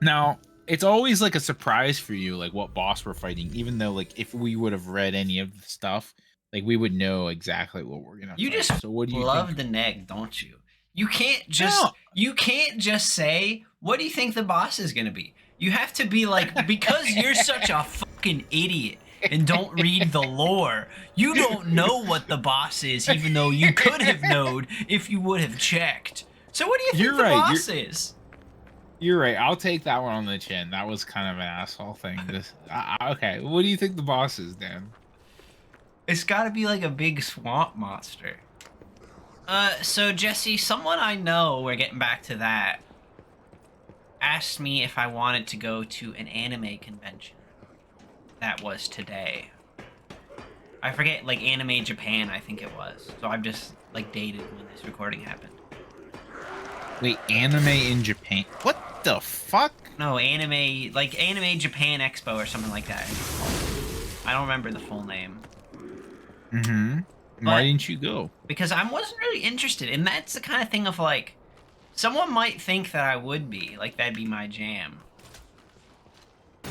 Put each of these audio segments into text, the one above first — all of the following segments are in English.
Now, it's always like a surprise for you, like what boss we're fighting, even though like if we would have read any of the stuff, like we would know exactly what we're gonna You fight. just So what do you love think? the neg, don't you? You can't No. just say, what do you think the boss is gonna be? You have to be like, because you're such a fucking idiot and don't read the lore, you don't know what the boss is, even though you could have known if you would have checked. So what do you think You're the right. boss is? You're right. I'll take that one on the chin. That was kind of an asshole thing. Okay. What do you think the boss is, Dan? It's gotta be like a big swamp monster. So Jesse, someone I know, we're getting back to that, asked me if I wanted to go to an anime convention. That was today. I forget, like Anime Japan, I think it was. So I've just like dated when this recording happened. Wait, anime in Japan? What the fuck? No, like Anime Japan Expo or something like that. I don't remember the full name. Mm-hmm. Why But didn't you go? because I wasn't really interested, and that's the kind of thing of like, someone might think that I would be, like that'd be my jam.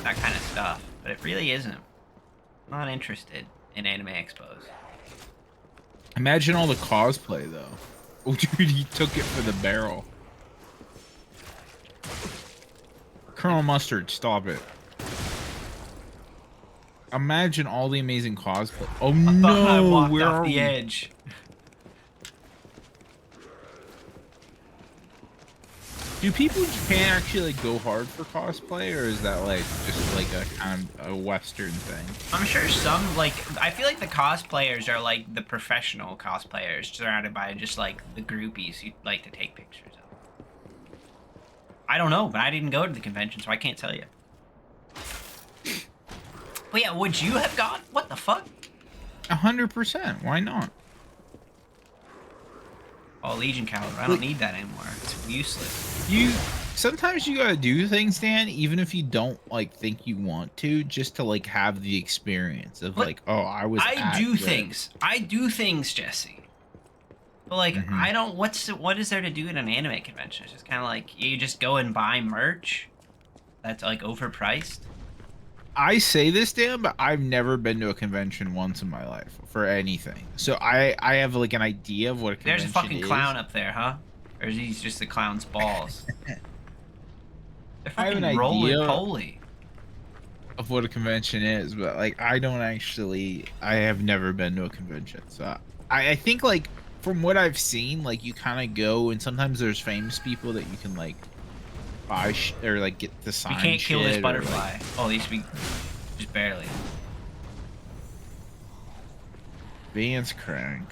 That kind of stuff, but it really isn't. I'm not interested in anime expos. Imagine all the cosplay though. Oh, dude, he took it for the barrel. Colonel Mustard, stop it. Imagine all the amazing cosplay. Oh Thought I no, walked where off are the we? edge. Do people in Japan actually like go hard for cosplay, or is that like just like a kind of a Western thing? I'm sure some, like, I feel like the cosplayers are like the professional cosplayers, surrounded by just like the groupies you like to take pictures of. I don't know, but I didn't go to the convention, so I can't tell you. But yeah, would you have gone? What the fuck? 100%. Why not? Oh, Legion caliber. I don't need that anymore. It's useless. Sometimes you gotta do things, Dan, even if you don't like think you want to, just to like have the experience of But like, oh, I was. I do things. I do things, Jesse. But like, I don't. What is there to do at an anime convention? It's just kind of like you just go and buy merch that's like overpriced. I say this, Dan, but I've never been to a convention once in my life for anything. So I have like an idea of what a convention There's a fucking is. clown up there, huh? Or is he just the clown's balls? They're I have an fucking roly idea poly. of what a convention is, but like I don't actually. I have never been to a convention, so I think like from what I've seen, like you kind of go, and sometimes there's famous people that you can like buy or like get the sign. We can't kill this shit, butterfly. Like, Oh, at least we just barely. Vance crank.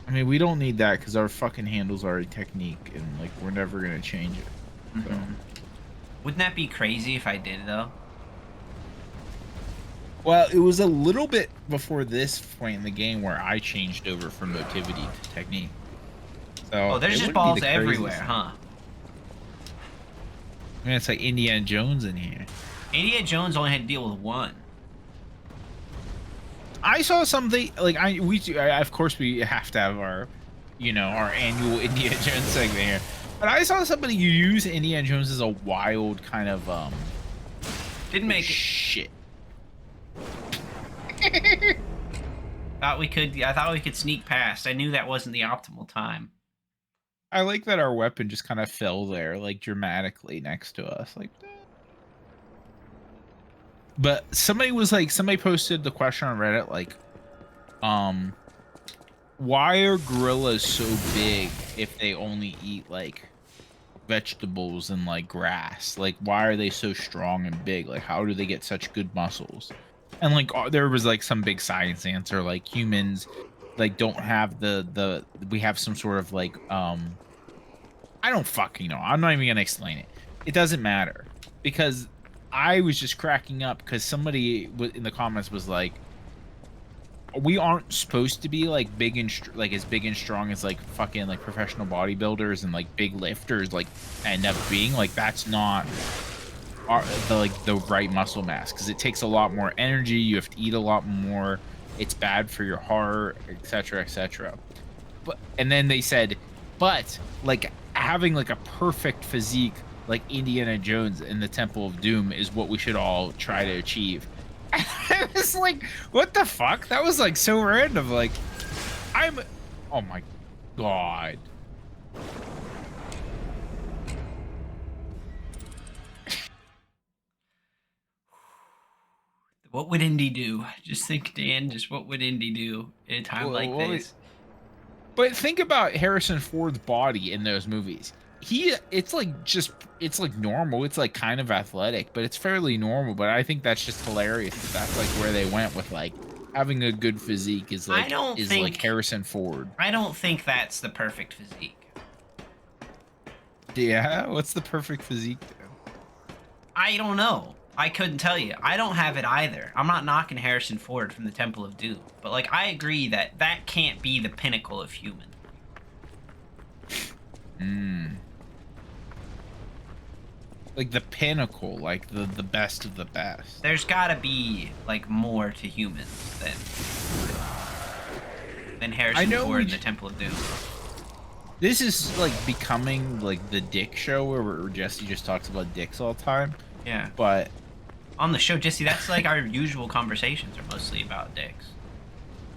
I mean, we don't need that because our fucking handle's already technique, and like we're never gonna change it. So. Wouldn't that be crazy if I did though? Well, it was a little bit before this point in the game where I changed over from motivity to technique. So Oh, there's just balls everywhere, huh? I mean, it's like Indiana Jones in here. Indiana Jones only had to deal with one. I saw something like of course we have to have our, our annual Indiana Jones segment here. But I saw somebody use Indiana Jones as a wild kind of Didn't make it. Shit. I thought we could sneak past. I knew that wasn't the optimal time. I like that our weapon just kind of fell there, like dramatically next to us, like. But somebody posted the question on Reddit, like, why are gorillas so big if they only eat like vegetables and like grass? Like, why are they so strong and big? Like, how do they get such good muscles? And like, there was like some big science answer, like humans like don't have we have some sort of like I don't fucking know. I'm not even gonna explain it. It doesn't matter, because I was just cracking up because somebody in the comments was like, we aren't supposed to be like big and like as big and strong as like fucking like professional bodybuilders and like big lifters like end up being. Like, that's not the right muscle mass, because it takes a lot more energy. You have to eat a lot more. it's bad for your heart, etc., etc. But and then they said, but like having like a perfect physique like Indiana Jones in the Temple of Doom is what we should all try to achieve. And I was like, what the fuck? That was like so random. Like, I'm, oh my god. What would Indy do? Just think, Dan. Just what would Indy do in a time like Well, this? but think about Harrison Ford's body in those movies. It's like it's like normal. It's like kind of athletic, but it's fairly normal. But I think that's just hilarious. That's like where they went with like having a good physique I don't is like think. Harrison Ford. I don't think that's the perfect physique. Yeah, what's the perfect physique then? I don't know. I couldn't tell you. I don't have it either. I'm not knocking Harrison Ford from the Temple of Doom, but like I agree that that can't be the pinnacle of human. Mm. Like the pinnacle, like the best of the best. There's got to be like more to humans than I Harrison know Ford in the Temple of Doom. this is like becoming like the dick show where Jesse just talks about dicks all the time. Yeah. But On the show, Jesse, that's like our usual conversations are mostly about dicks.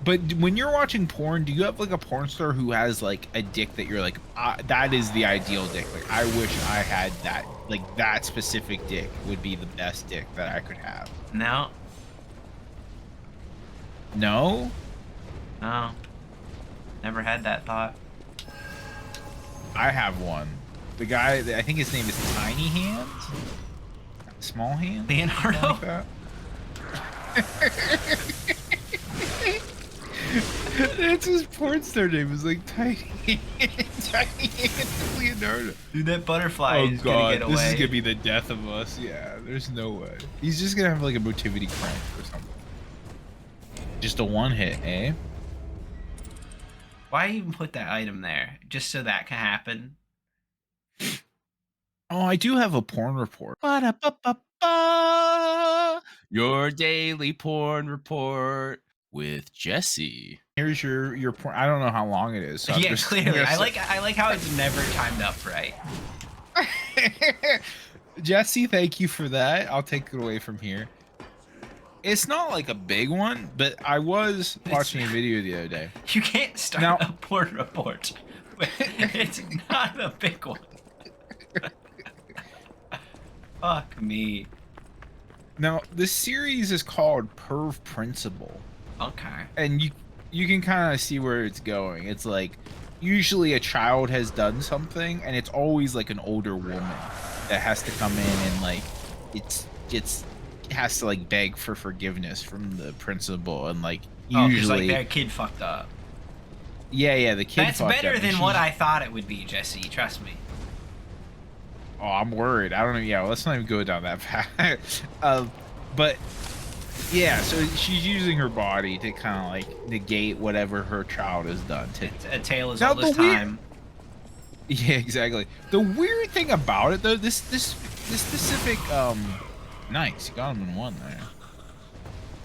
But when you're watching porn, do you have like a porn star who has like a dick that you're like, that is the ideal dick? Like, I wish I had that. Like, that specific dick would be the best dick that I could have. No. No? No. Never had that thought. I have one. The guy, I think his name is Tiny Hands? Small Hands? Leonardo? Like that? That's his porn star name. Is like Tiny Hands Leonardo. Dude, that butterfly Oh is gonna get god, away. this is gonna be the death of us. Yeah, there's no way. He's just gonna have like a motivity crank or something. Just a one hit, eh? Why even put that item there? Just so that can happen? Oh, I do have a porn report. Ba-da-ba-ba-ba. Your daily porn report with Jesse. Here's your porn. I don't know how long it is. So I'm Yeah, just clearly. I like how it's never timed up right. Jesse, thank you for that. I'll take it away from here. It's not like a big one, but I was watching a video the other day. You can't start Now- a porn report. It's not a big one. Fuck me. Now, this series is called Perv Principle, Okay. and you can kind of see where it's going. It's like usually a child has done something, and it's always like an older woman that has to come in and like it has to like beg for forgiveness from the principal, and like usually like their kid fucked up. yeah, the kid That's fucked better up, and than what she's- I thought it would be, Jesse. Trust me. Oh, I'm worried. I don't know. Yeah, well, let's not even go down that path. But yeah, so she's using her body to kind of like negate whatever her child has done. To A tale as Now, old as the weird- time. yeah, exactly. The weird thing about it though, this specific nice, you got him in one there.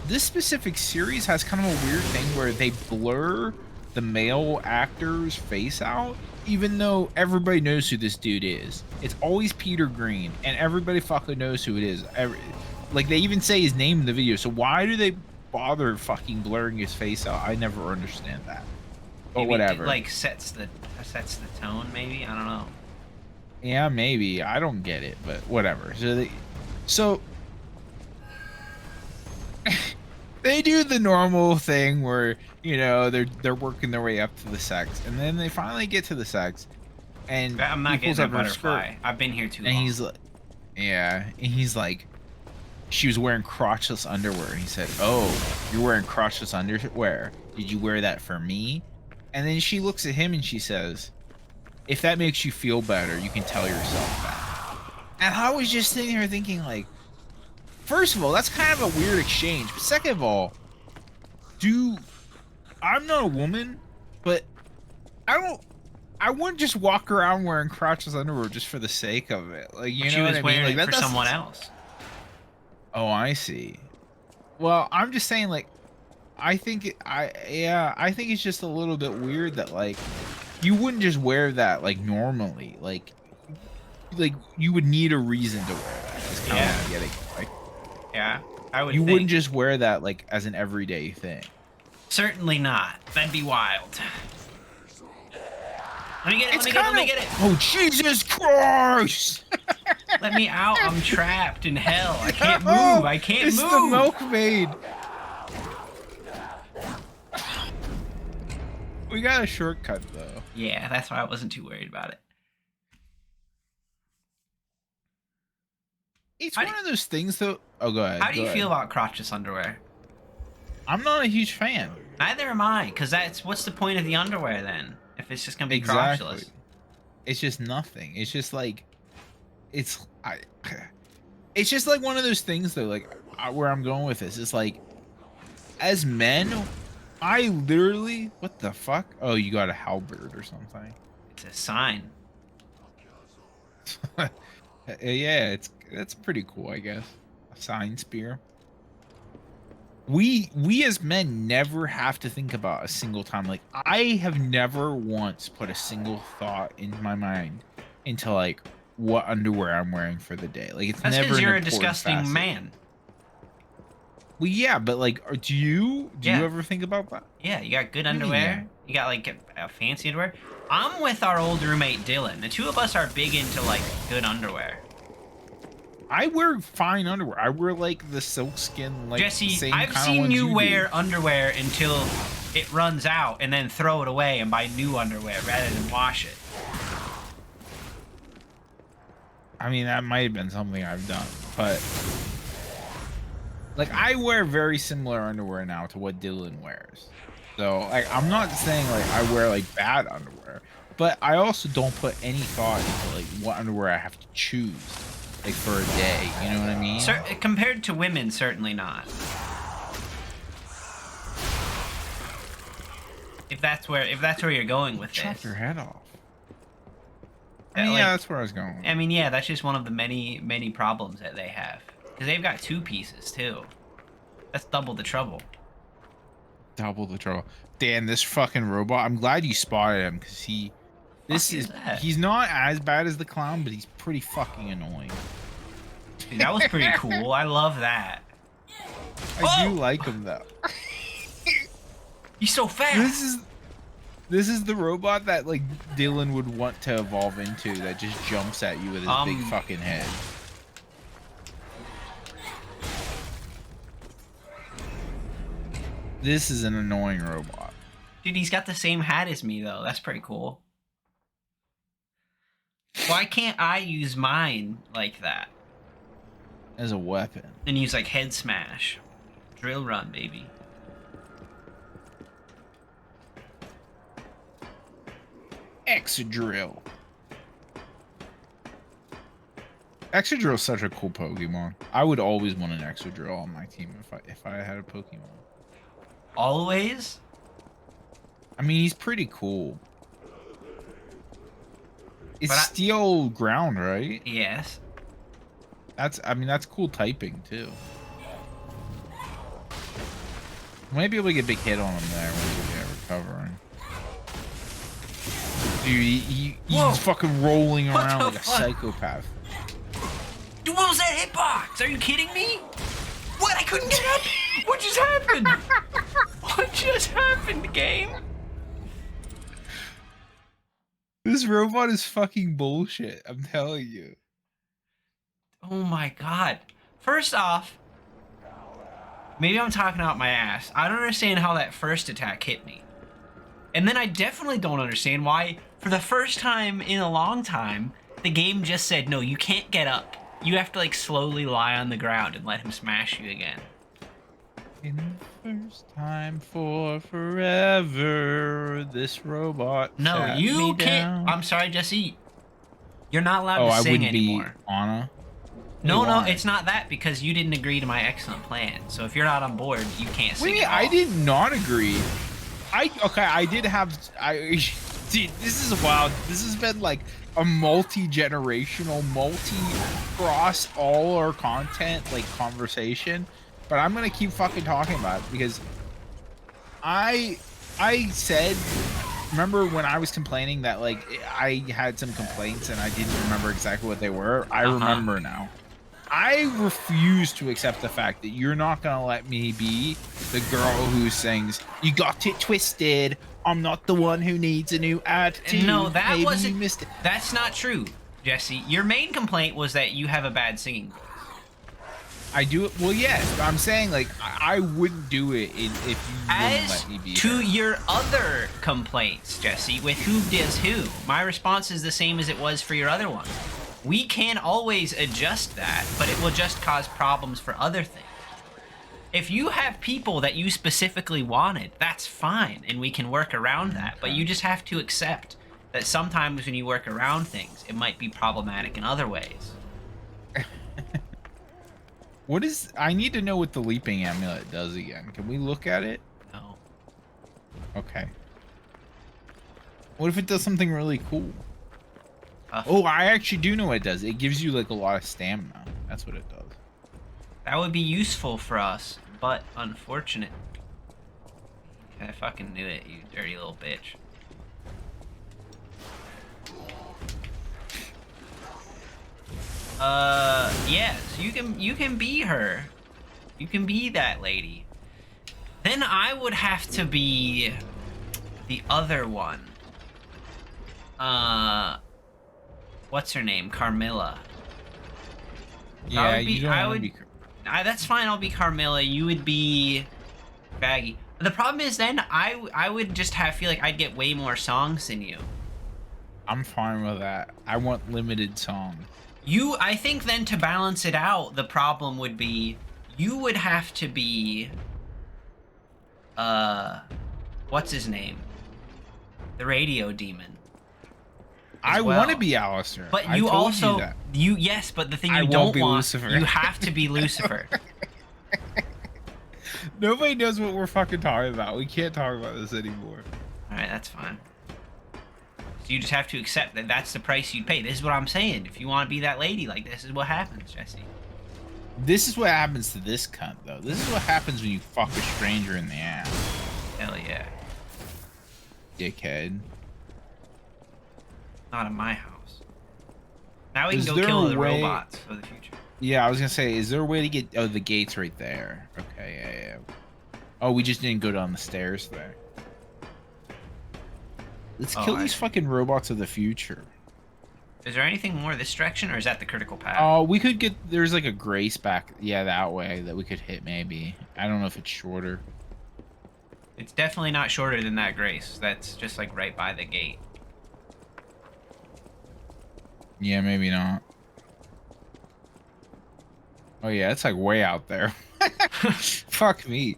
This specific series has kind of a weird thing where they blur the male actor's face out, even though everybody knows who this dude is. It's always Peter Green, and everybody fucking knows who it is. Like, they even say his name in the video, so why do they bother fucking blurring his face out? I never understand that. But Maybe whatever. It, like sets the tone, maybe. I don't know. Yeah, maybe. I don't get it, but whatever. So they do the normal thing where, you know, they're working their way up to the sex, and then they finally get to the sex, and I'm not he pulls getting a up her skirt, butterfly. I've been here too and long. he's like, yeah, and he's like, she was wearing crotchless underwear, and he said, "Oh, you're wearing crotchless underwear? Did you wear that for me?" And then she looks at him and she says, "If that makes you feel better, you can tell yourself that." And I was just sitting there thinking, like, first of all, that's kind of a weird exchange. But second of all, I'm not a woman, but I wouldn't just walk around wearing crotchless underwear just for the sake of it. Like, you She know was what I mean? wearing Like, it that for doesn't- someone else. Oh, I see. Well, I'm just saying, like, I think I think it's just a little bit weird that like you wouldn't just wear that like normally. Like you would need a reason to wear that. Is kind of what Yeah, I'm getting at. Like yeah, I would you wouldn't think. just wear that like as an everyday thing. Certainly not. That'd be wild. Let me get it. Let It's me get it. Let kind me of get it. oh Jesus Christ! Let me out. I'm trapped in hell. I can't move. Oh, I can't it's the move. milkmaid. We got a shortcut though. Yeah, that's why I wasn't too worried about it. It's How one of those things though. Oh, go ahead. how do Go you feel ahead. about crotchless underwear? I'm not a huge fan. Neither am I, because that's what's the point of the underwear then? If it's just gonna be Exactly. crotchless. It's just nothing. It's just like it's I. It's just like one of those things though. Like where I'm going with this is like, as men, I literally what the fuck? Oh, you got a halberd or something. It's a sign. Yeah, that's pretty cool, I guess. A sign spear. We as men never have to think about a single time. Like I have never once put a single thought in my mind into like what underwear I'm wearing for the day. Like it's That's never because an you're a important disgusting facet. man. Well, yeah, but like, do you Yeah. ever think about that? Yeah, you got good What do you mean, yeah? underwear. You got like a fancy underwear. I'm with our old roommate Dylan. The two of us are big into like good underwear. I wear fine underwear. I wear like the silk skin, like Jesse, same I've kind of seen ones you you do. wear underwear until it runs out and then throw it away and buy new underwear rather than wash it. I mean, that might have been something I've done, but like I wear very similar underwear now to what Dylan wears. So like I'm not saying like I wear like bad underwear, but I also don't put any thought into like what underwear I have to choose like for a day. You know what I mean? Compared to women, certainly not. If that's where you're going with Chop this. your head off. I Yeah, mean, like, yeah, that's where I was going. I mean, yeah, that's just one of the many problems that they have. Because they've got two pieces too. That's double the trouble. Double the trouble. Dan, this fucking robot. I'm glad you spotted him because Fuck is that? he's not as bad as the clown, but he's pretty fucking annoying. Dude, that was pretty cool. I love that. I do Oh! like him though. He's so fast. This is the robot that like Dylan would want to evolve into that just jumps at you with his big fucking head. This is an annoying robot. Dude, he's got the same hat as me though. That's pretty cool. Why can't I use mine like that? As a weapon. And use like head smash. Drill run, baby. Excadrill. Excadrill is such a cool Pokemon. I would always want an Excadrill on my team if I had a Pokemon. Always? I mean, he's pretty cool. It's But steel ground, right? Yes. I mean, that's cool typing too. Might be able to get a big hit on him there when we get recovering. Dude, he's fucking rolling What around the like a fuck? psychopath. Dude, what was that hitbox? Are you kidding me? What? I couldn't get up. What just happened? What just happened, game? This robot is fucking bullshit. I'm telling you. Oh my god. First off, maybe I'm talking out my ass. I don't understand how that first attack hit me. And then I definitely don't understand why, for the first time in a long time, the game just said, no, you can't get up. You have to like slowly lie on the ground and let him smash you again. In the first time for forever, this robot. No, sat you me can't. down. I'm sorry, Jesse. You're not allowed Oh, to I sing wouldn't anymore. be Anna. No, Why? it's not that, because you didn't agree to my excellent plan. So if you're not on board, you can't sing. Wait, at all. I did not agree. I did have. Dude, this is wild. This has been like a multi-generational, multi-cross all our content like conversation. But I'm gonna keep fucking talking about it because I I said, remember when I was complaining that like I had some complaints and I didn't remember exactly what they were? I Uh-huh. remember now. I refuse to accept the fact that you're not gonna let me be the girl who sings, "You got it twisted. I'm not the one who needs a new No, attitude. that Maybe you wasn't. missed it." That's not true, Jesse. Your main complaint was that you have a bad singing voice. I do it. Well, yes, but I'm saying like I wouldn't do it if you wouldn't As let me be to her. your other complaints, Jesse, with who does who, my response is the same as it was for your other one. We can always adjust that, but it will just cause problems for other things. If you have people that you specifically wanted, that's fine, and we can work around that. But Okay. you just have to accept that sometimes when you work around things, it might be problematic in other ways. What is? I need to know what the leaping amulet does again. Can we look at it? No. Okay. What if it does something really cool? Uh, Oh, I actually do know what it does. It gives you like a lot of stamina. That's what it does. that would be useful for us, but unfortunate. I fucking knew it, you dirty little bitch. Yes, you can be her. You can be that lady. Then I would have to be the other one. Uh, what's her name? Carmilla. I Yeah, would you be. don't I want to would. be. That's fine. I'll be Carmilla. You would be Baggy. The problem is then I would just feel like I'd get way more songs than you. I'm fine with that. I want limited songs. I think then to balance it out, the problem would be you would have to be uh what's his name? The radio demon I as want to well. be Alistair. But I you told you also that. yes, but the thing I you won't don't be want, Lucifer. you have to be Lucifer. Nobody knows what we're fucking talking about. We can't talk about this anymore. All right, that's fine. So you just have to accept that that's the price you'd pay. This is what I'm saying. If you want to be that lady, like this is what happens, Jesse. This is what happens to this cunt, though. This is what happens when you fuck a stranger in the ass, Hell yeah. dickhead. Not in my house. Now we can Is go there kill a the way? robots for the future. Yeah, I was gonna say, is there a way to get? Oh, the gate's right there. Okay, yeah, yeah. Oh, we just didn't go down the stairs there. Let's Oh, kill these fucking robots of the future. is there anything more this direction, or is that the critical path? Oh, we could get. There's like a grace back. Yeah, that way that we could hit. Maybe. I don't know if it's shorter. It's definitely not shorter than that Grace. That's just like right by the gate. Yeah, maybe not. Oh yeah, it's like way out there. Fuck me.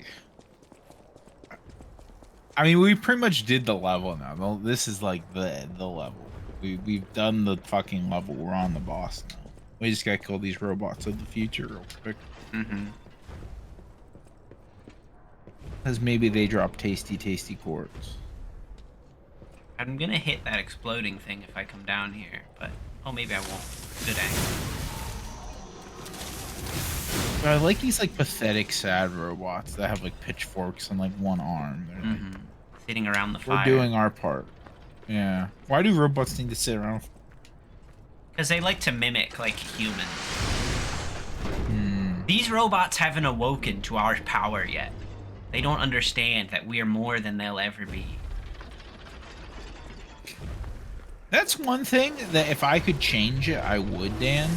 I mean, we pretty much did the level now. This is like the level. We've done the fucking level. We're on the boss now. We just gotta kill these robots of the future real quick. Mm-hmm. Because maybe they drop tasty, tasty quartz. I'm gonna hit that exploding thing if I come down here, but oh, maybe I won't. Good angle. But I like these like pathetic, sad robots that have like pitchforks and like one arm. They're like, Mm-hmm. Sitting around the we're fire. doing our part. Yeah. Why do robots need to sit around? Because they like to mimic like humans. Hmm. These robots haven't awoken to our power yet. They don't understand that we are more than they'll ever be. That's one thing that if I could change it, I would, Dan.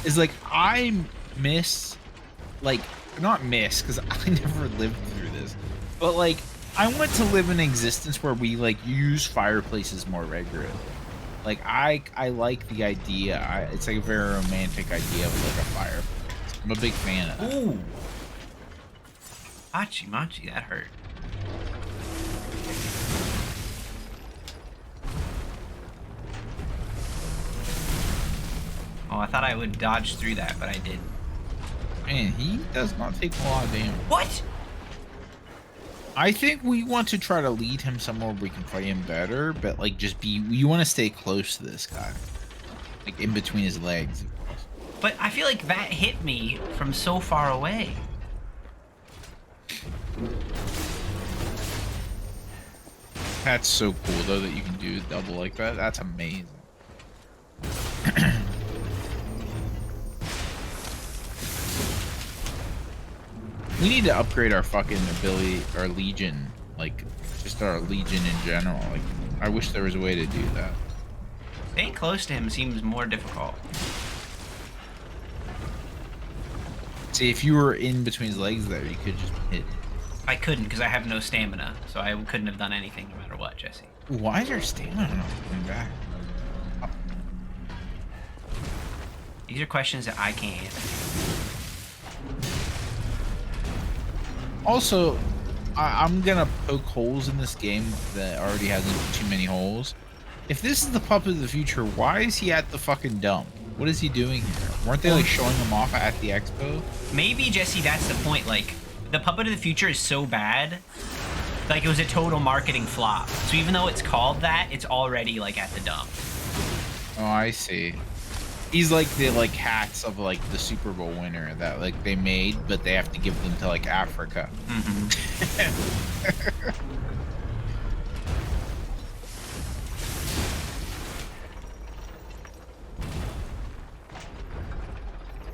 Is like I miss, like not miss because I never lived through this, but like I want to live in an existence where we like use fireplaces more regularly. Like I like the idea. It's like a very romantic idea of like a fireplace. I'm a big fan of that. Ooh. Machi, machi, that hurt. Oh, I thought I would dodge through that, but I didn't. Man, he does not take a lot of damage. What? I think we want to try to lead him somewhere where we can fight him better, but like just be. You want to stay close to this guy, like in between his legs. Of course. But I feel like that hit me from so far away. That's so cool though that you can do double like that. That's amazing. We need to upgrade our fucking ability, our legion, like just our legion in general. Like, I wish there was a way to do that. Staying close to him seems more difficult. See, if you were in between his legs there, you could just hit. I couldn't because I have no stamina, so I couldn't have done anything no matter what, Jesse. Why is your stamina not coming back? These are questions that I can't answer. Also, I'm gonna poke holes in this game that already has too many holes. If this is the puppet of the future, why is he at the fucking dump? What is he doing here? Weren't they like showing him off at the expo? Maybe, Jesse, that's the point. Like, the puppet of the future is so bad, like it was a total marketing flop. So even though it's called that, it's already like at the dump. Oh, I see. He's like the hats of like the Super Bowl winner that like they made, but they have to give them to like Africa. Mm-hmm.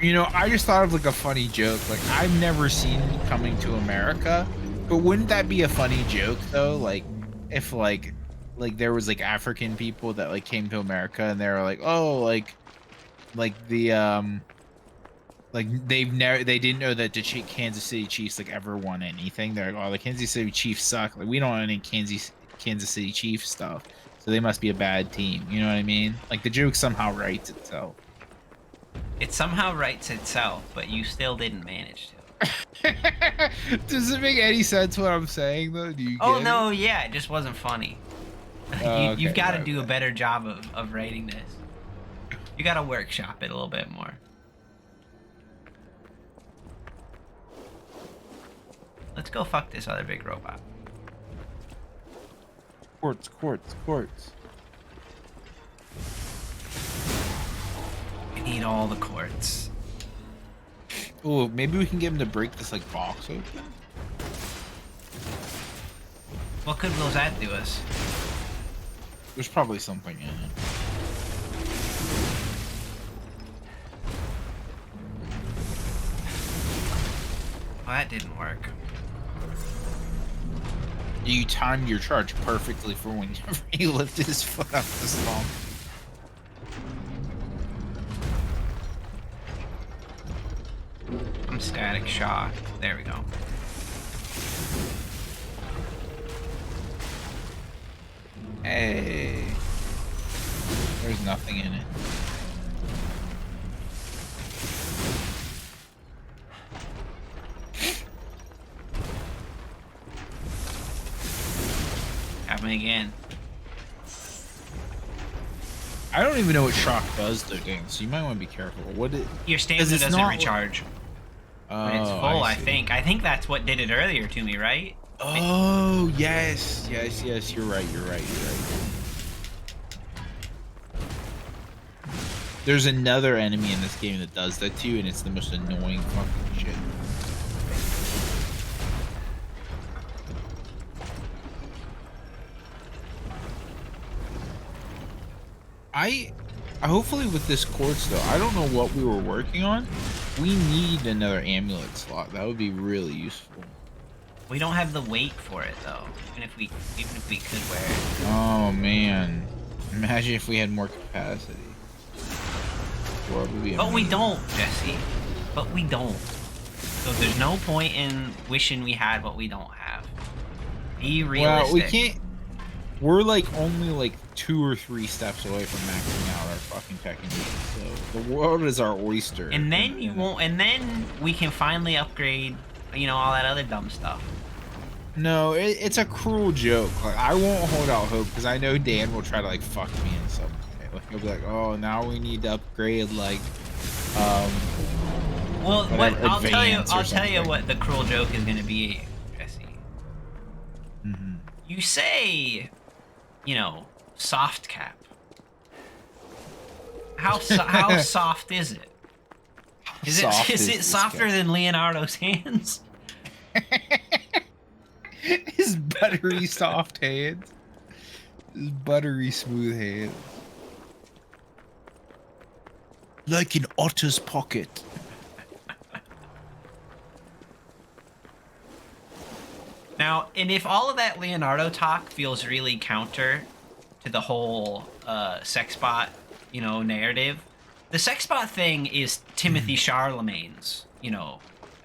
You know, I just thought of like a funny joke. Like, I've never seen Coming to America, but wouldn't that be a funny joke though? Like, if like there was like African people that like came to America and they were like, oh, like the like they didn't know that the Kansas City Chiefs like ever won anything. They're like, oh, the Kansas City Chiefs suck. Like, we don't want any Kansas City Chiefs stuff, so they must be a bad team. You know what I mean? Like, the joke somehow writes itself. It somehow writes itself, but you still didn't manage to. Does it make any sense what I'm saying though? Do you get no, it? yeah, it just wasn't funny. You've Okay, got to do a better job of writing this. You got to workshop it a little bit more. Let's go fuck this other big robot. Quartz. I need all the quartz. Oh, maybe we can get him to break this like box open. What good will that do us? There's probably something in it. Well, that didn't work. You timed your charge perfectly for whenever he lifted his foot up this long. I'm static shock. There we go. Hey. There's nothing in it. Happen again. I don't even know what shock does though, gang, so you might want to be careful. What it Your stamina doesn't recharge. When it's Oh, full, I I see. think. I think that's what did it earlier to me, right? Oh, yes. You're right. There's another enemy in this game that does that too, and it's the most annoying fucking shit. I hopefully with this quartz though, I don't know what we were working on. We need another amulet slot. That would be really useful. We don't have the weight for it though. Even if we could wear it. Oh man. Imagine if we had more capacity. But we don't, Jesse. But we don't. So there's no point in wishing we had what we don't have. Be realistic. Well, we can't. We're like only like 2 or 3 steps away from maxing out our fucking technique. So the world is our oyster. And then you won't. And then we can finally upgrade. You know, all that other dumb stuff. No, it's a cruel joke. Like, I won't hold out hope because I know Dan will try to like fuck me in some way. Like, he'll be like, "Oh, now we need to upgrade like." Well, what I'll tell you. Advance or I'll tell you something. what the cruel joke is going to be, Jesse. Mhm. You say, you know, soft cap. How soft is it? Is it this softer guy? than Leonardo's hands? His buttery soft hands. His buttery smooth hands. Like an otter's pocket. Now, and if all of that Leonardo talk feels really counter to the whole sex bot, narrative, the sex bot thing is Timothy Charlemagne's,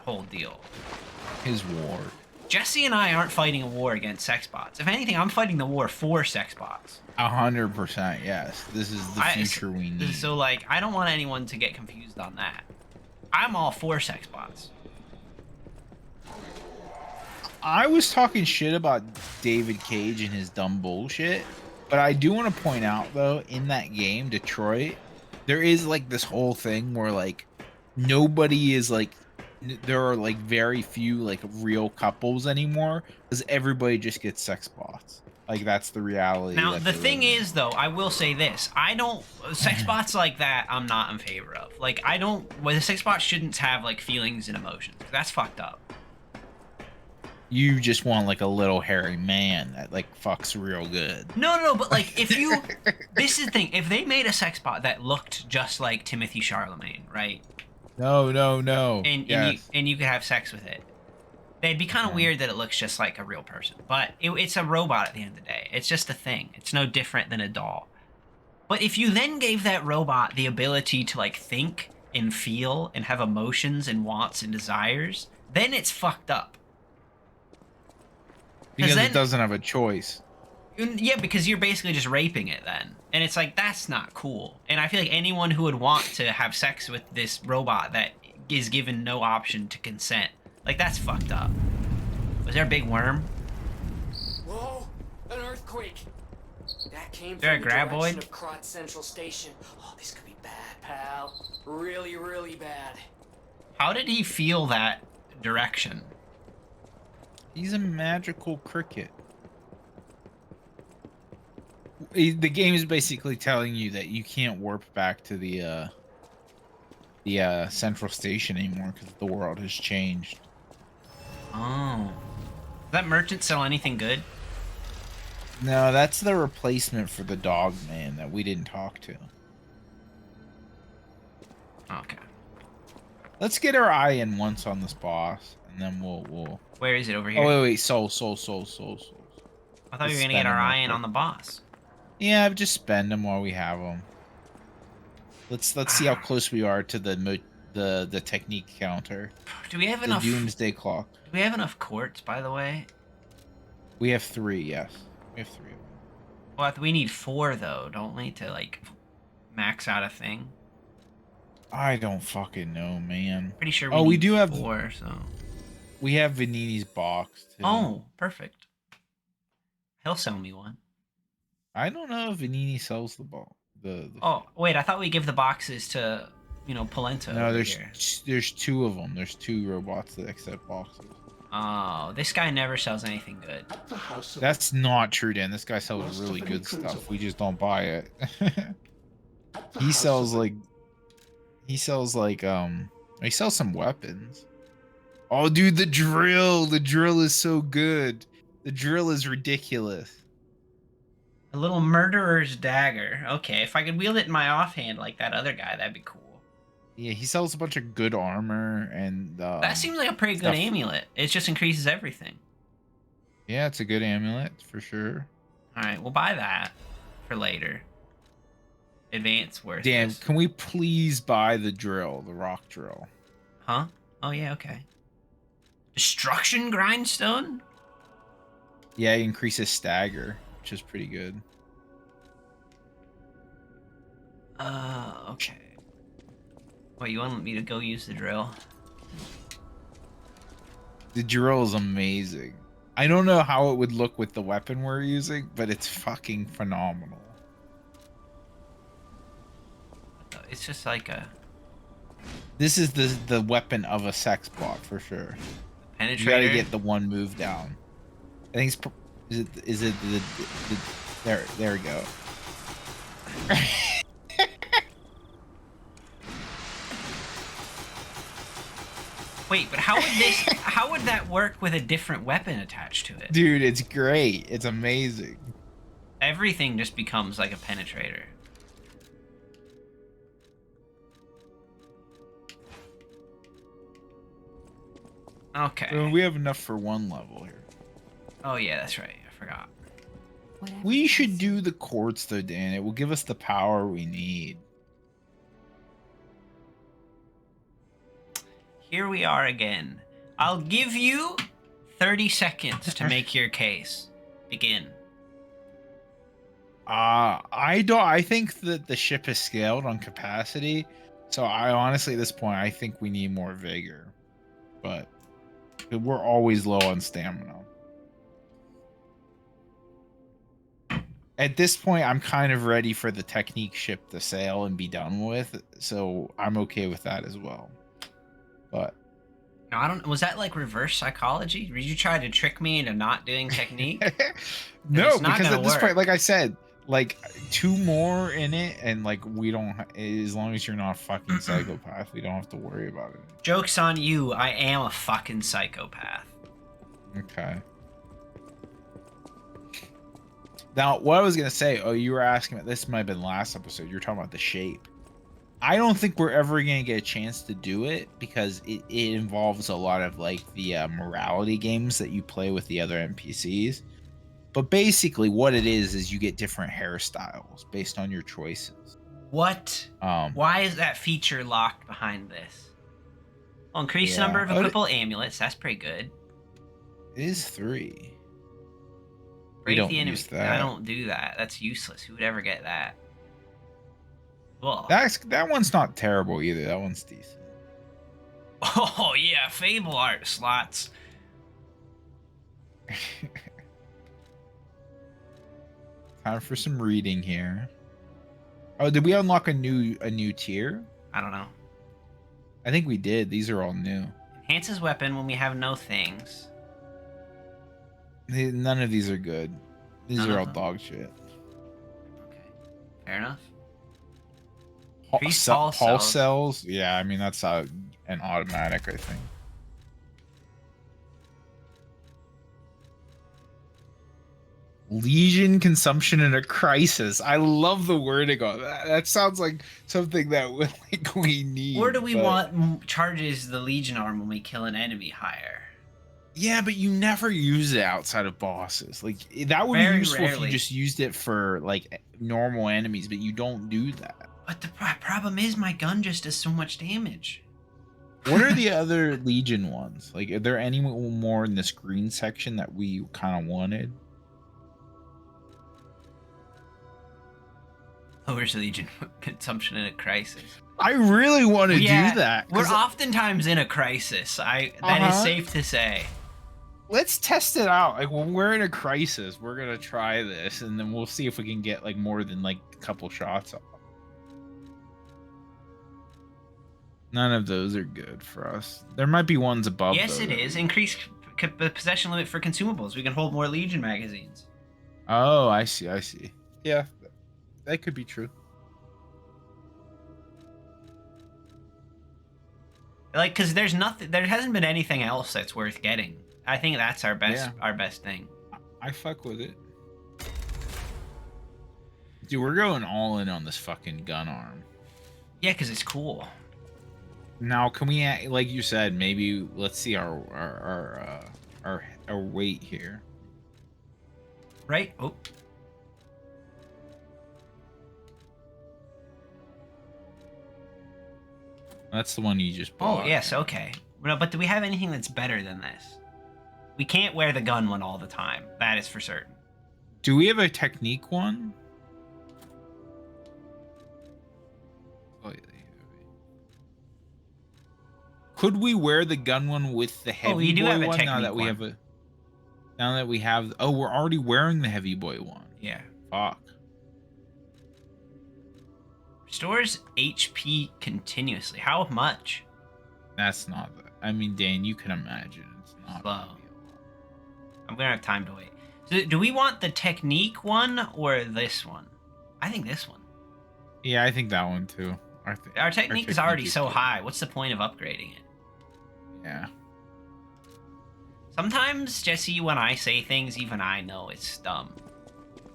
whole deal. His war. Jesse and I aren't fighting a war against sex bots. If anything, I'm fighting the war for sex bots. 100%, yes. This is the future we need. So, like, I don't want anyone to get confused on that. I'm all for sex bots. I was talking shit about David Cage and his dumb bullshit, but I do want to point out, though, in that game, Detroit, there is, like, this whole thing where, like, nobody is, like, there are, like, very few, like, real couples anymore, because everybody just gets sex bots. Like, that's the reality. Now, the thing is, though, I will say this. Sex bots like that, I'm not in favor of. Like, the sex bot shouldn't have, like, feelings and emotions. That's fucked up. You just want, like, a little hairy man that, like, fucks real good. No, but, like, if you... This is the thing. If they made a sex bot that looked just like Timothy Charlemagne, right? No. And you could have sex with it. It'd be kind of weird that it looks just like a real person. But it's a robot at the end of the day. It's just a thing. It's no different than a doll. But if you then gave that robot the ability to, like, think and feel and have emotions and wants and desires, then it's fucked up. Because it doesn't have a choice. Yeah, because you're basically just raping it then. And it's like, that's not cool. And I feel like anyone who would want to have sex with this robot that is given no option to consent, like, that's fucked up. Was there a big worm? Whoa! An earthquake! That came There from a the graboid? direction of Crot Central Station. Oh, this could be bad, pal. Really, really bad. How did he feel that direction? He's a magical cricket. The game is basically telling you that you can't warp back to the central station anymore because the world has changed. Oh. Does that merchant sell anything good? No, that's the replacement for the dog man that we didn't talk to. Okay. Let's get our eye in once on this boss, and then we'll... Where is it over here? Oh, wait, soul. I thought you were gonna get our eye in on the boss. Yeah, just spend them while we have them. Let's see how close we are to the technique counter. Do we have enough? The doomsday clock. Do we have enough quartz, by the way? We have 3, yes. We have 3 of them. Well, we need 4 though, don't we, to like max out a thing? I don't fucking know, man. Pretty sure we do have 4, so. We have Vanini's box too. Oh, perfect. He'll sell me one. I don't know if Vanini sells the box. Oh, wait, I thought we give the boxes to, Polenta. No, here. there's 2 of them. There's 2 robots that accept boxes. Oh, this guy never sells anything good. That's not true, Dan. This guy sells really good stuff. We just don't buy it. He sells some weapons. Oh, dude, the drill. The drill is so good. The drill is ridiculous. A little murderer's dagger. Okay, if I could wield it in my offhand like that other guy, that'd be cool. Yeah, he sells a bunch of good armor and that seems like a pretty good amulet. It just increases everything. Yeah, it's a good amulet for sure. Alright, we'll buy that for later. Advance worth. Dan, can we please buy the drill, the rock drill? Huh? Oh yeah, okay. Destruction grindstone? Yeah, it increases stagger, which is pretty good. Okay. Wait, you want me to go use the drill? The drill is amazing. I don't know how it would look with the weapon we're using, but it's fucking phenomenal. It's just like a... This is the weapon of a sex bot for sure. Penetrator? You gotta get the one move down. I think it's... Is it the there we go. Wait, but how would that work with a different weapon attached to it? Dude, it's great. It's amazing. Everything just becomes like a penetrator. Okay. I mean, we have enough for one level here. Oh yeah, that's right. I forgot. Whatever We you should say. do the quartz though, Dan. It will give us the power we need. Here we are again. I'll give you 30 seconds to make your case. Begin. I think that the ship has scaled on capacity. So I honestly at this point I think we need more vigor. But we're always low on stamina. At this point, I'm kind of ready for the technique ship to sail and be done with, so I'm okay with that as well. But No, I don't. Was that like reverse psychology? Did you try to trick me into not doing technique? no, it's not because gonna at this work. point, like I said, like 2 more in it, and like we don't. As long as you're not a fucking psychopath, we don't have to worry about it. Joke's on you. I am a fucking psychopath. Okay. Now, what I was gonna say, oh, you were asking about this might have been last episode. You were talking about the shape. I don't think we're ever gonna get a chance to do it because it involves a lot of like the morality games that you play with the other NPCs. But basically, what it is you get different hairstyles based on your choices. What? Why is that feature locked behind this? Well, increase the number of equipable amulets. That's pretty good. It is 3. Break don't the enemy. use that. I don't do that. That's useless. Who would ever get that? Well. That one's not terrible either. That one's decent. Oh yeah, Fable art slots. Time for some reading here. Oh, did we unlock a new tier? I don't know. I think we did. These are all new. Enhances weapon when we have no things. None of these are good. These None are of all them? dog shit. Okay, fair enough. Pul- Increased pulse pulse cells. Yeah, I mean that's an automatic. I think. Legion consumption in a crisis. I love the wording on that. That sounds like something that we need. Or do we but- want charges the Legion arm when we kill an enemy higher? Yeah, but you never use it outside of bosses. Like that would Very be useful if rarely. you just used it for like normal enemies, but you don't do that. But the problem is my gun just does so much damage. What are the other Legion ones? Like, are there any more in this green section that we kind of wanted? Lowers Legion consumption in a crisis. I really want to Yeah, do that. We're 'cause oftentimes in a crisis. That is Uh-huh. safe to say. let's test it out. Like when we're in a crisis, we're gonna try this, and then we'll see if we can get like more than like a couple shots off. None of those are good for us. There might be ones above. Yes, though, it that is. we- Increase possession limit for consumables. We can hold more Legion magazines. Oh, I see. I see. Yeah, that could be true. Like, because there's nothing. There hasn't been anything else that's worth getting. I think that's our best. Yeah. Our best thing. I fuck with it. Dude, we're going all in on this fucking gun arm. Yeah, because it's cool. Now, can we, like you said, maybe let's see our weight here. Right? Oh. That's the one you just Oh, bought. yes, okay. No, but do we have anything that's better than this? We can't wear the gun one all the time. That is for certain. Do we have a technique one? Slightly heavy. Could we wear the gun one with the heavy we do boy have a one now technique that we one. have a? Now that we have, oh, we're already wearing the heavy boy one. Yeah. Fuck. Restores HP continuously. How much? That's not. I mean, Dan, you can imagine it's not. Slow. gonna be a lot. I'm gonna have time to wait. So, do we want the technique one or this one? I think this one. Yeah, I think that one too. Our technique is already so good. high. What's the point of upgrading it? Yeah. Sometimes, Jesse, when I say things, even I know it's dumb.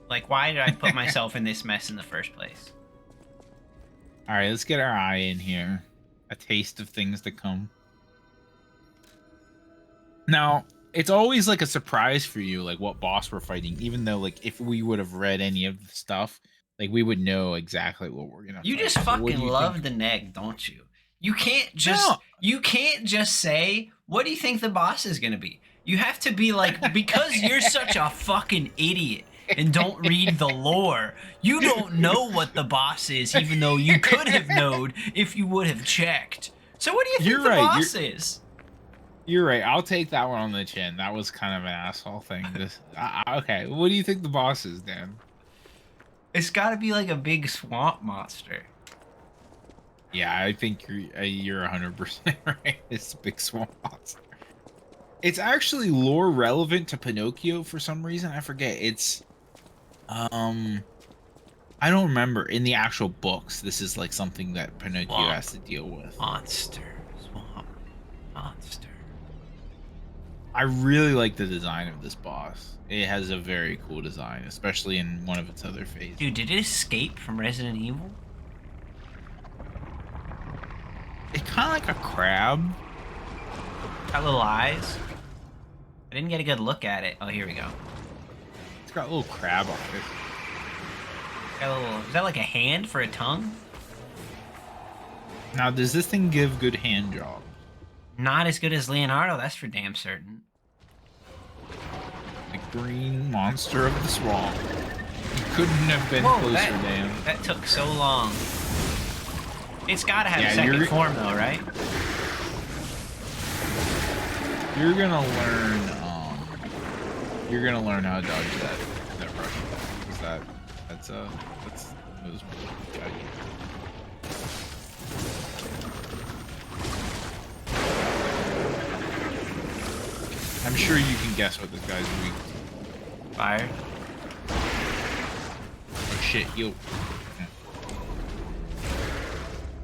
Like, why did I put myself in this mess in the first place? All right, let's get our eye in here. A taste of things to come. Now, it's always like a surprise for you, like what boss we're fighting, even though like if we would have read any of the stuff, like we would know exactly what we're gonna You fight. just So what fucking do you love think? the neg, don't you? You can't No. just say, what do you think the boss is gonna be? You have to be like, because you're such a fucking idiot and don't read the lore, you don't know what the boss is, even though you could have known if you would have checked. So what do you think You're the right. boss is? You're right. I'll take that one on the chin. That was kind of an asshole thing. Okay. What do you think the boss is, Dan? It's gotta be like a big swamp monster. Yeah, I think you're 100% right. It's a big swamp monster. It's actually lore relevant to Pinocchio for some reason. I forget. It's I don't remember in the actual books. This is like something that Pinocchio Swamp has to deal with. monster. Swamp monster. I really like the design of this boss. It has a very cool design, especially in one of its other phases. Dude, did it escape from Resident Evil? It's kind of like a crab. Got little eyes. I didn't get a good look at it. Oh, here we go. It's got a little crab on it. Got a little. Is that like a hand for a tongue? Now, does this thing give good hand job? Not as good as Leonardo, that's for damn certain. The green monster of the swamp. You couldn't have been Whoa, closer, that, Dan. that took so long. It's gotta have Yeah, a second you're- form though, right? You're gonna learn. You're gonna learn how to dodge that rush attack. Because that's those guys. I'm sure you can guess what this guy's weak to. Fire. Oh shit, yo.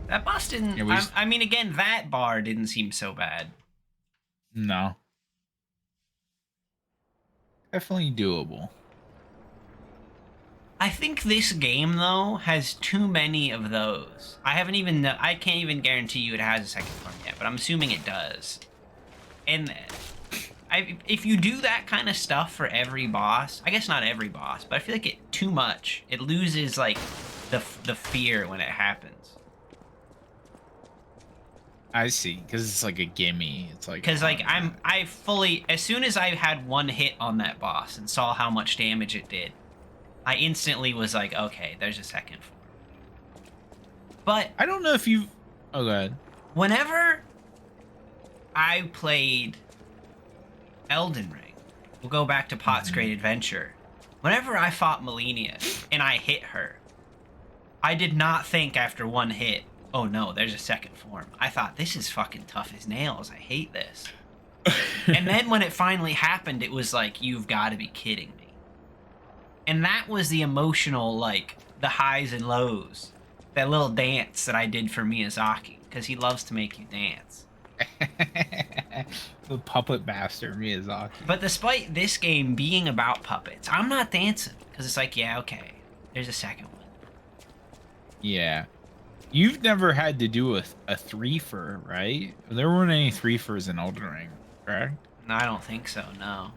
That boss didn't. Yeah, we just- I mean, again, that bar didn't seem so bad. No. Definitely doable. I think this game though has too many of those. I can't even guarantee you it has a second form yet, but I'm assuming it does. And if you do that kind of stuff for every boss, I guess not every boss, but I feel like it too much. It loses like the fear when it happens. I see, because it's like a gimme. It's like Because like I fully, as soon as I had one hit on that boss and saw how much damage it did, I instantly was like, okay, there's a second form. But I don't know if you've. Oh, go ahead. whenever I played Elden Ring, we'll go back to Pot's Great Adventure. Whenever I fought Melina and I hit her, I did not think after one hit, oh no, there's a second form. I thought, this is fucking tough as nails. I hate this. And then when it finally happened, it was like, you've got to be kidding me. And that was the emotional, like, the highs and lows. That little dance that I did for Miyazaki, because he loves to make you dance. The puppet master, Miyazaki. But despite this game being about puppets, I'm not dancing, because it's like, yeah, okay, there's a second one. Yeah. You've never had to do a three-fer, right? There weren't any three-fers in Elden Ring, correct? No, I don't think so, no.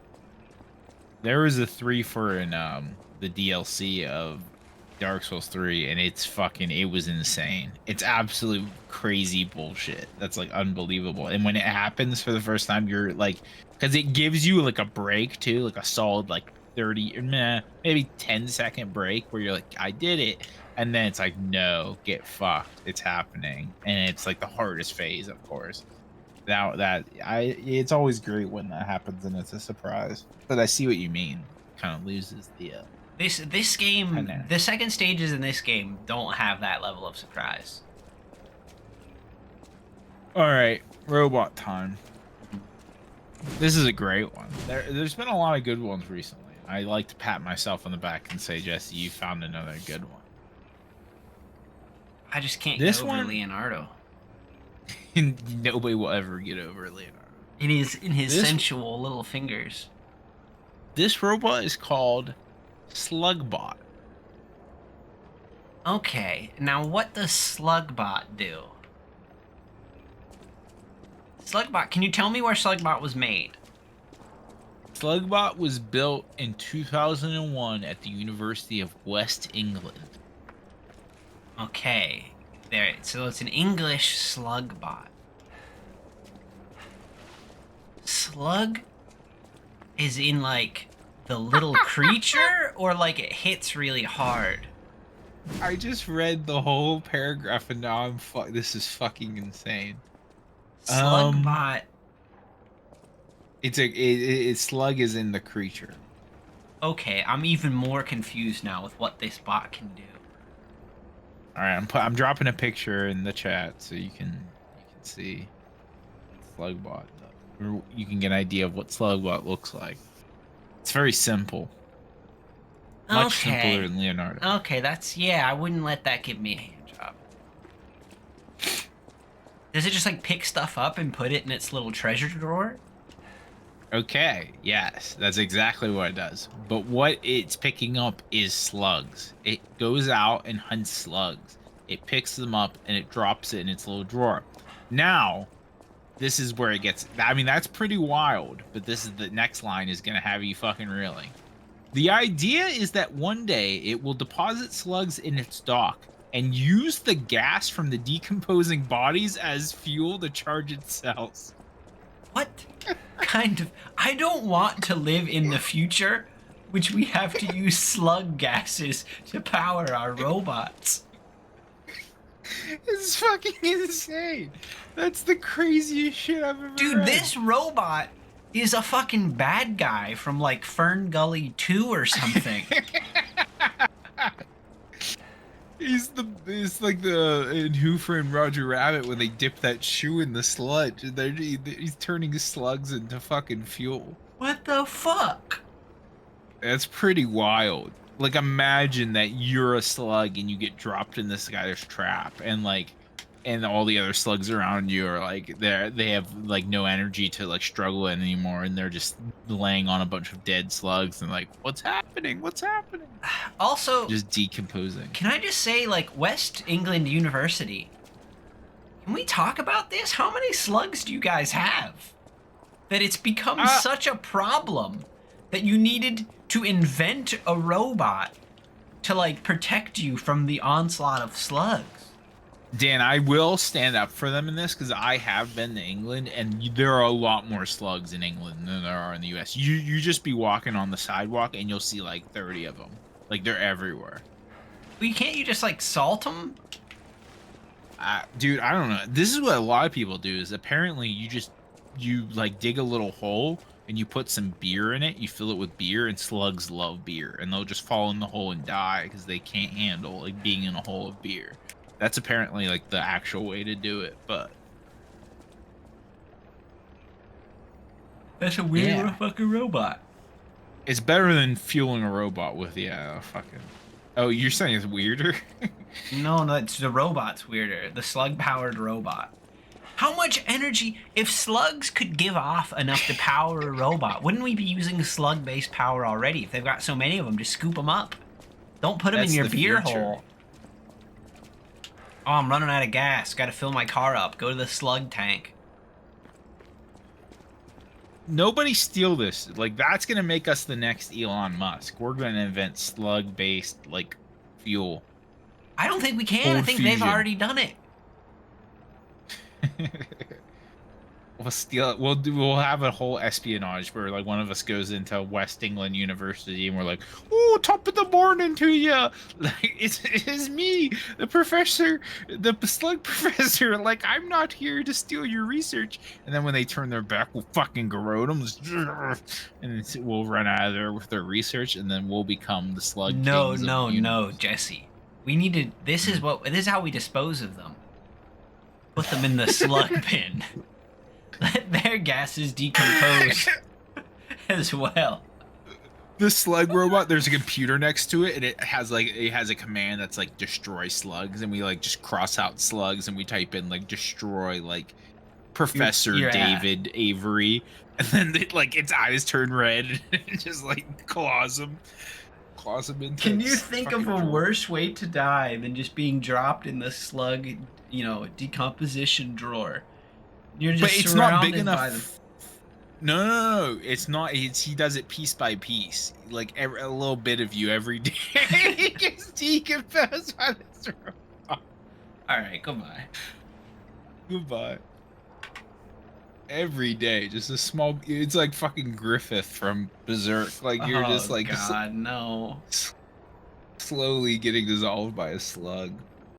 There was a three-fer in the DLC of Dark Souls 3, and it was insane. It's absolute crazy bullshit. That's like unbelievable. And when it happens for the first time, you're like, because it gives you like a break too, like a solid like 30, maybe 10-second break where you're like, I did it. And then it's like, no, get fucked. It's happening. And it's like the hardest phase, of course. It's always great when that happens and it's a surprise. But I see what you mean. Kind of loses the This game, the second stages in this game don't have that level of surprise. All right, robot time. This is a great one. There's been a lot of good ones recently. I like to pat myself on the back and say, Jesse, you found another good one. I just can't This get over one- Leonardo. Nobody will ever get over Leonardo. In his This- sensual little fingers. This robot is called Slugbot. Okay, now what does Slugbot do? Slugbot, can you tell me where Slugbot was made? Slugbot was built in 2001 at the University of West England. Okay, there. So it's an English Slugbot. Slug is in like the little creature, or like it hits really hard? I just read the whole paragraph and now this is fucking insane. Slugbot. Slug is in the creature. Okay, I'm even more confused now with what this bot can do. All right, I'm dropping a picture in the chat so you can see Slugbot. Or you can get an idea of what Slugbot looks like. It's very simple. Much simpler than Leonardo. Okay, I wouldn't let that give me a hand job. Does it just like pick stuff up and put it in its little treasure drawer? Okay, yes, that's exactly what it does. But what it's picking up is slugs. It goes out and hunts slugs. It picks them up and it drops it in its little drawer. Now, this is where it gets... I mean, that's pretty wild, but this is the next line is going to have you fucking reeling. The idea is that one day it will deposit slugs in its dock and use the gas from the decomposing bodies as fuel to charge its cells. What kind of... I don't want to live in the future, which we have to use slug gases to power our robots. It's fucking insane. That's the craziest shit I've ever Dude, read. this robot is a fucking bad guy from like Fern Gully 2 or something. It's like the in Who Framed Roger Rabbit when they dip that shoe in the sludge and he's turning slugs into fucking fuel. What the fuck? That's pretty wild. Like, imagine that you're a slug and you get dropped in this guy's trap and all the other slugs around you are like they have like no energy to like struggle anymore and they're just laying on a bunch of dead slugs and like, what's happening? Also, Just decomposing. can I just say, like, West England University, can we talk about this? How many slugs do you guys have? That it's become such a problem that you needed to invent a robot to, like, protect you from the onslaught of slugs. Dan, I will stand up for them in this because I have been to England and there are a lot more slugs in England than there are in the US. You just be walking on the sidewalk and you'll see like 30 of them. Like, they're everywhere. Well, can't you just, like, salt them? Dude, I don't know. This is what a lot of people do is apparently you like dig a little hole and you put some beer in it. You fill it with beer and slugs love beer and they'll just fall in the hole and die because they can't handle like being in a hole of beer. That's apparently like the actual way to do it, but That's a weird fucking robot. it's better than fueling a robot with fucking. Oh, you're saying it's weirder? No, it's the robot's weirder. The slug-powered robot. How much energy... If slugs could give off enough to power a robot, wouldn't we be using slug-based power already? If they've got so many of them, just scoop them up. Don't put them in That's your the beer future. hole. Oh, I'm running out of gas. Gotta fill my car up. Go to the slug tank. Nobody steal this. Like, that's gonna make us the next Elon Musk. We're gonna invent slug-based like fuel. I don't think we can. I Cold think fusion. they've already done it. We'll steal it. We'll have a whole espionage where like one of us goes into West England University and we're like, "Oh, top of the morning to you!" Like it's me, the professor, the slug professor. Like, I'm not here to steal your research. And then when they turn their back, we'll fucking garrote them, and we'll run out of there with their research, and then we'll become the slug. No, kings of no, the no, universe. Jesse. We need to... This is how we dispose of them. Put them in the slug bin. Let their gases decompose as well. The slug robot, there's a computer next to it and it has a command that's like destroy slugs, and we like just cross out slugs and we type in like destroy like Professor You're David Avery, and then its eyes turn red and it just like claws toss him into. Can you its think fucking of a drawer. worse way to die than just being dropped in the slug, decomposition drawer? You're But just it's not big surrounded by them. enough. No, it's not. He does it piece by piece, like a little bit of you every day. He gets decomposed by this room. All right, goodbye. Goodbye. Every day, just a small. It's like fucking Griffith from Berserk. Like you're just Oh like God, no. slowly getting dissolved by a slug.